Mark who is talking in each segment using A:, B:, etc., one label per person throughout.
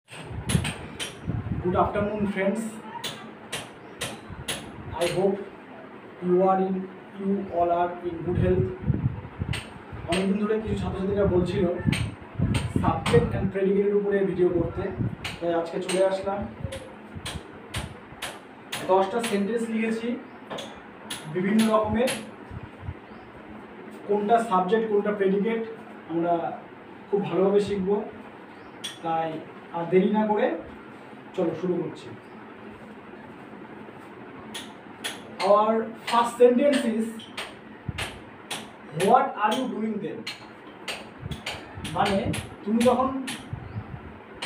A: Good afternoon, friends. I hope you all are in good health. অনেকদিন ধরে কিছু ছাত্রছাত্রীরা বলছিল সাবজেক্ট অ্যান্ড প্রেডিকেটের উপরে ভিডিও করতে, তাই আজকে চলে আসলাম। 10টা সেন্টেন্স লিখেছি বিভিন্ন রকমের, কোনটা সাবজেক্ট কোনটা প্রেডিকেট আমরা খুব ভালোভাবে শিখব। তাই আর দেরি না করে চলো শুরু করছি। Our first sentence is, what are you doing then? মানে তুমি তখন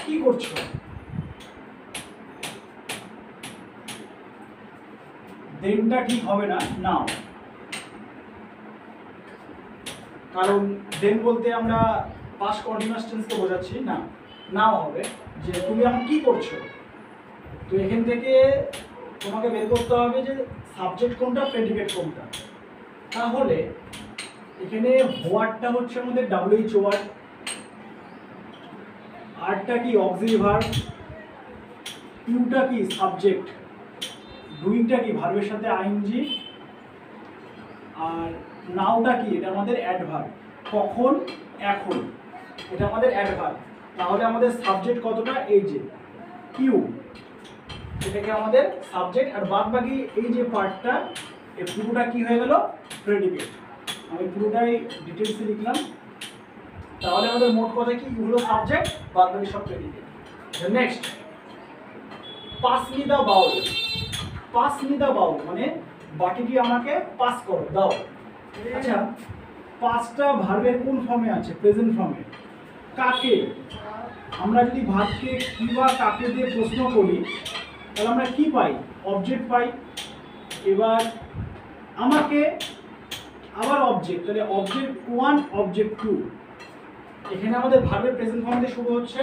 A: কি করছো? দেনটা ঠিক হবে না, নাও। কারণ দেন বলতে আমরা পাস্ট কন্টিনিউয়াস টেন্সকে বোঝাচ্ছি না, নাও হবে যে তুমি এখন কি করছো। তো এখান থেকে তোমাকে বের করতে হবে যে সাবজেক্ট কোনটা প্রেডিকেট কোনটা। তাহলে এখানে হোয়াটটা হচ্ছে আমাদের WH ওয়ার্ড, আরটা কি অক্সিলারি ভার্ব, ইউটা কি সাবজেক্ট, ডুইংটা কি ভার্বের সাথে আইএনজি, আর নাওটা কি এটা আমাদের অ্যাডভার্ব, কখন এখন এটা আমাদের অ্যাডভার্ব। তাহলে আমাদের সাবজেক্ট কতটা, এই যে কিউ, এটাকে আমাদের সাবজেক্ট, আর বাদ বাকি এই যে পার্টটা এই পুরোটা কি হয়ে গেল প্রেডিকেট। আমি পুরোটাই ডিটেলসে লিখলাম। তাহলে আমাদের মোট কথা কি হলো সাবজেক্ট, বাদ বাকি সব predicate. Next, pass me the bowl. Pass me the bowl মানে বাটিটি আমাকে পাস করো, দাও। আচ্ছা, পাসটা ভার্বের কোন ফর্মে আছে, প্রেজেন্ট ফর্মে। কাকে, আমরা যদি ভার্বকে কি বা কাকে দিয়ে প্রশ্ন করি তাহলে আমরা কি পাই, অবজেক্ট পাই। এবার আমাকে আবার অবজেক্ট, তাহলে অবজেক্ট 1 অবজেক্ট 2। এখানে আমাদের ভার্বের প্রেজেন্ট ফর্ম দিয়ে শুরু হচ্ছে,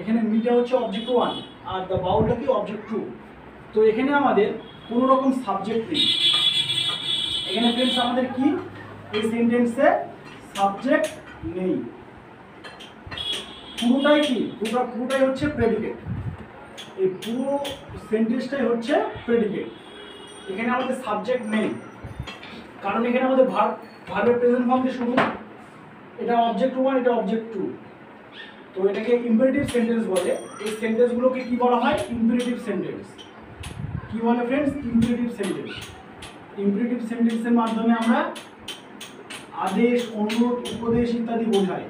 A: এখানে মিটা হচ্ছে অবজেক্ট 1 আর দ্য বাউলটা কি অবজেক্ট 2। তো এখানে আমাদের কোনো রকম সাবজেক্ট নেই। এখানে ফ্রেন্ডস আমাদের কি, এই সেন্টেন্সে সাবজেক্ট নেই, পুরোটাই কি, পুরোটাই হচ্ছে প্রেডিকেট। এই পুরো সেন্টেন্সটাই হচ্ছে প্রেডিকেট। এখানে আমাদের সাবজেক্ট নেই, কারণ এখানে আমাদের ভার্বের প্রেজেন্ট ফর্ম দিয়ে শুরু, এটা অবজেক্ট 1 এটা অবজেক্ট 2। তো এটাকে ইম্পারেটিভ সেন্টেন্স বলে। এই সেন্টেন্সগুলোকে কি বলা হয়, ইম্পারেটিভ সেন্টেন্স। কি বলে ফ্রেন্ডস, ইম্পারেটিভ সেন্টেন্স। ইম্পারেটিভ সেন্টেন্সের মাধ্যমে আমরা আদেশ, অনুরোধ, উপদেশ ইত্যাদি বোঝাই।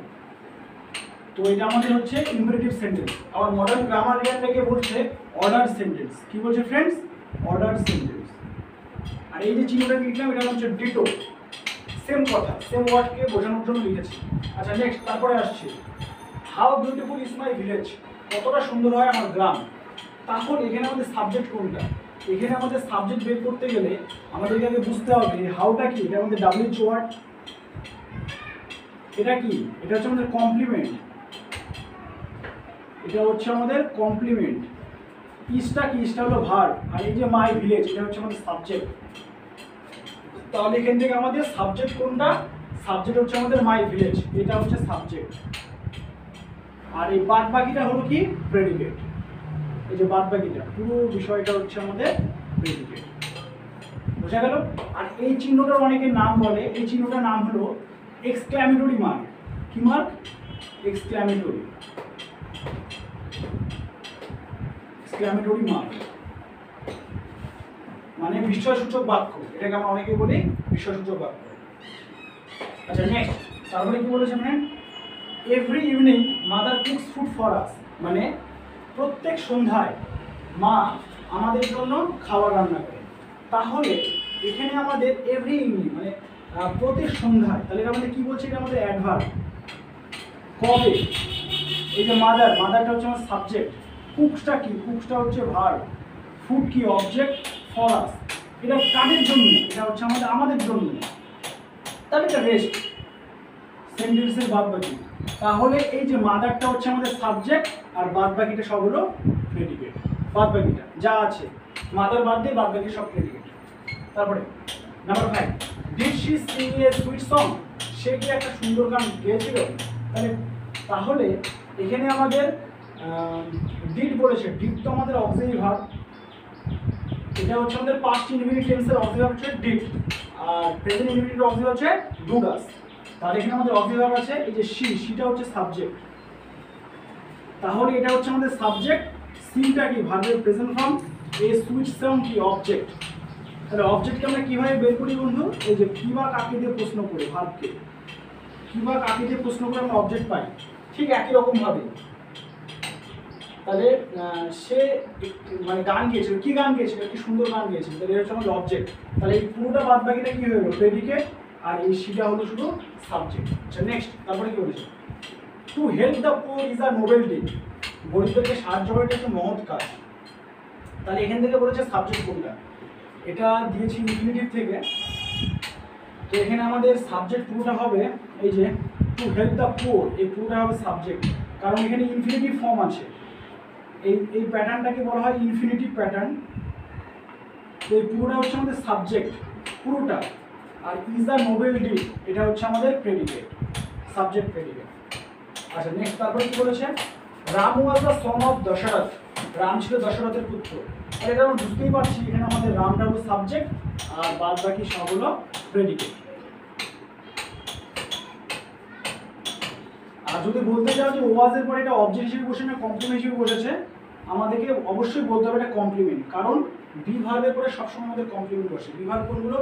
A: তো এটা আমাদের হচ্ছে ইম্পারেটিভ সেন্টেন্স। আবার মডার্ন গ্রামার এটাকে বলছে অর্ডার সেন্টেন্স। কি বলছে ফ্রেন্ডস, অর্ডার সেন্টেন্স। আর এই যে চিহ্নটা লিখলাম এটা হচ্ছে ডিটো, সেম কথা, সেম ওয়ার্ডকে বোঝানোর জন্য লিখেছি। আচ্ছা নেক্সট, তারপরে আসছে, how beautiful is my village. কতটা সুন্দর হয় আমার গ্রাম। তাহলে এখানে আমাদের সাবজেক্ট কোনটা, এখানে আমাদের সাবজেক্ট বের করতে গেলে আমাদেরকে আগে বুঝতে হবে হাউটা কি, এটা আমাদের WH ওয়ার্ড। এটা কি, এটা হচ্ছে আমাদের কমপ্লিমেন্ট, এটা হচ্ছে আমাদের কমপ্লিমেন্ট। ইজটা কি, ইজটা হলো ভার্ব, আর এই যে মাই ভিলেজ এটা হচ্ছে আমাদের সাবজেক্ট। তাহলে এখান থেকে আমাদের সাবজেক্ট কোনটা, সাবজেক্ট হচ্ছে আমাদের মাই ভিলেজ, এটা হচ্ছে সাবজেক্ট। আর এই বাদ বাকিটা হলো কি, প্রেডিকেট। এই যে বাদ বাকিটা পুরো বিষয়টা হচ্ছে আমাদের প্রেডিকেট। বোঝা গেল। আর এই চিহ্নটার অনেকে নাম বলে, এই চিহ্নটার নাম হলো এক্সক্ল্যামেটরি মার্ক। কি মার্ক, এক্সক্ল্যামেটরি, এক্সক্ল্যামেটরি মার্ক মানে বিস্ময়সূচক বাক্য। এটাকে আমরা অনেকে বলি বিস্ময়সূচক বাক্য। আচ্ছা নেক্সট, তারপরে কি বলেছে মানে, every evening mother cooks food for us. মানে প্রত্যেক সন্ধ্যায় মা আমাদের জন্য খাবার রান্না করে। তাহলে এখানে আমাদের এভরি ইভিনিং মানে প্রতি সন্ধ্যায়, তাহলে এটা আমাদের কি বলছে, এটা আমাদের অ্যাডভার্ব। কবে, এই যে মাদার, মাদারটা হচ্ছে আমার সাবজেক্ট, কুকসটা কি, কুকসটা হচ্ছে ভার্ব, ফুড কি অবজেক্ট, ফর আস এটা কাদের জন্য, এটা হচ্ছে আমাদের জন্য। তাহলে এটা রেস্ট সেন্টেন্সের বাদ বাকি। তাহলে এই যে মাদারটা হচ্ছে আমাদের সাবজেক্ট, আর বাদ বাকিটা সব হলো প্রেডিকেট। বাদ বাকিটা যা আছে মাদার বাদ দিয়ে বাদ বাকি সব প্রেডিকেট। তারপরে number 5, did she sing a sweet song. সে কি একটা সুন্দর গান গেয়েছিল। তাহলে এখানে আমাদের ডিড বলেছে, ডিড তো আমাদের অক্সিলারি ভার্ব, এটা হচ্ছে আমাদের পাস্ট ইনডিফিনিট টেন্সের অক্সিলারি ভার্ব হচ্ছে ডিড, আর প্রেজেন্ট ইনডিফিনিট অক্সিলারি হচ্ছে ডু ডাজ। তাহলে এখানে আমাদের অক্সিলারি ভার্ব আছে এই যে সি, সিটা হচ্ছে সাবজেক্ট, তাহলে এটা হচ্ছে আমাদের সাবজেক্ট, সিটা কি ভার্বের প্রেজেন্ট ফর্ম, এ সুইচ সাউন্ড কি অবজেক্ট। তাহলে অবজেক্টকে আমরা কিভাবে বের করি বন্ধু, এই যে কি বা কাকে দিয়ে প্রশ্ন করে, ভার্বকে কি বা কাকে দিয়ে প্রশ্ন করে আমরা অবজেক্ট পাই, ঠিক একই রকম ভাবে। তাহলে সে মানে গান গেয়েছিল, কি গান গেয়েছিল, কি সুন্দর গান গেয়েছিল, তাহলে এটা হচ্ছে আমাদের অবজেক্ট। তাহলে এই পুরোটা বাদ বাকিটা কি হয়ে গেল, প্রেডিকেট, আর এই সিটা হলো শুধু সাবজেক্ট। আচ্ছা নেক্সট, তারপরে কি বলেছে, to help the poor is a noble deed, গরিবদেরকে সাহায্য করাটা একটা মহৎ কাজ। তাহলে এখান থেকে বলেছে সাবজেক্ট কোনটা, এটা দিয়েছি ইনফিনিটিভ থেকে, তো এখানে আমাদের সাবজেক্ট পুরোটা হবে এই যে টু হেল্প দ্য পুয়ার, এই পুরোটা হবে সাবজেক্ট, কারণ এখানে ইনফিনিটিভ ফর্ম আছে। এই প্যাটার্নটাকে বলা হয় ইনফিনিটিভ প্যাটার্ন। তো এই পুরোটা হচ্ছে আমাদের সাবজেক্ট পুরোটা, আর ইজ আ নোবেল ডিড এটা হচ্ছে আমাদের প্রেডিকেট, সাবজেক্ট প্রেডিকেট। আচ্ছা নেক্সট, তারপরে কি বলেছে, Ram was the son of Dasharath, Ram ছিল দশরথের পুত্র। আর এটা আমরা বুঝতেই পারছি এখানে আমাদের রামটা হলো সাবজেক্ট, আর বাদ বাকি সব হলো প্রেডিকেট। আর যদি বলতে চাও যে ওয়াজের পরে এটা অবজেক্ট হিসেবে বসে না কমপ্লিমেন্ট হিসেবে বসেছে, আমাদেরকে অবশ্যই বলতে হবে এটা কমপ্লিমেন্ট, কারণ বি ভার্বের পরে সবসময় আমাদের কমপ্লিমেন্ট বসে। বি ভার্ব কোনগুলো,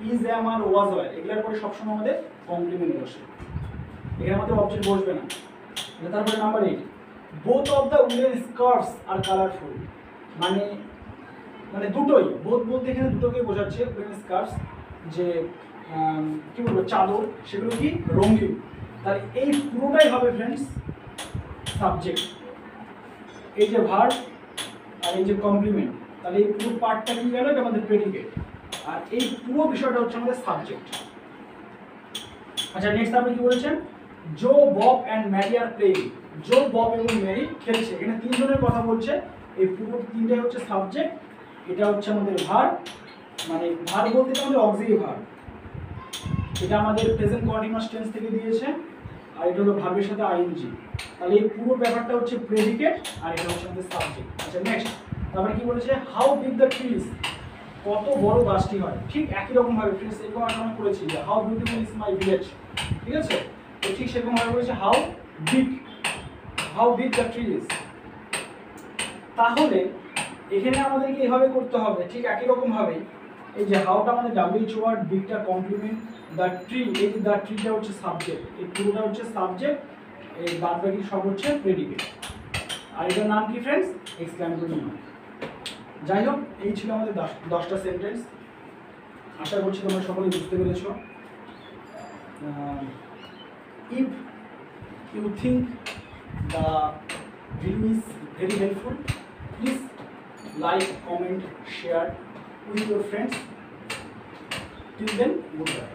A: ইজ, অ্যাম আর ওয়াজ হয়, এগুলোর পরে সবসময় আমাদের কমপ্লিমেন্ট বসে, এখানে আমাদের অবজেক্ট বসবে না। তারপরে number 8, both of the woollen skirts are colourful, মানে মানে দুটোই, বোথ বলতে এখানে দুটোকেই বোঝাচ্ছে, উলেন স্কার্টস যে কি বলবো চাদর, সেগুলো কি রঙিন। তাহলে এই পুরোটাই হবে ফ্রেন্ডস সাবজেক্ট, এই যে ভার্ব আর এই যে কমপ্লিমেন্ট, তাহলে এই পুরো পার্টটা কি গেল, এটা আমাদের প্রেডিকেট, আর এই পুরো বিষয়টা হচ্ছে আমাদের সাবজেক্ট। আচ্ছা নেক্সট আপনি কি বলেছেন, Joe, Bob and Mary are playing, Joe, Bob এবং ম্যারি খেলছে, এখানে তিনজনের কথা বলছে, এই পুরো তিনটাই হচ্ছে সাবজেক্ট, এটা হচ্ছে আমাদের ভার্ব, মানে ভার্ব বলতে আমাদের অক্সিলারি ভার্ব, এটা আমাদের প্রেজেন্ট কন্টিনিউয়াস টেন্স থেকে দিয়েছে, আর এটা হলো ভার্বের সাথে আইএনজি। তাহলে এই পুরো ব্যাপারটা হচ্ছে প্রেডিকেট, আর এটা হচ্ছে আমাদের সাবজেক্ট। আচ্ছা নেক্সট, তারপরে কি বলেছে, হাউ বিগ দ্য ট্রিজ, কত বড় গাছটি হয়, ঠিক একই রকম ভাবে ফ্রেন্ডস এরকম আমরা করেছি যে how beautiful is my village, ঠিক আছে, তো ঠিক সেরকম ভাবে বলেছে হাউ বিগ দ্য ট্রিজ। তাহলে এখানে আমাদেরকে এইভাবে করতে হবে, ঠিক একই রকম ভাবে, এই যে হাউটা আমাদের ডাব্লিউএইচ ওয়ার্ড, বিগটা কমপ্লিমেন্ট, দ্য ট্রি, এই যে দ্য ট্রিটা হচ্ছে সাবজেক্ট, এই পুরোটা হচ্ছে সাবজেক্ট, এই বাদ বাকি সব হচ্ছে প্রেডিকেট, আর এটার নাম কি ফ্রেন্ডস, এক্সক্লেমেটরি নাউন। যাই হোক, এই ছিল আমাদের 10টা সেন্টেন্স, আশা করছি তোমরা সকলেই বুঝতে পেরেছো। If you think the video is very helpful, please like, comment, share with your friends. Till then, goodbye.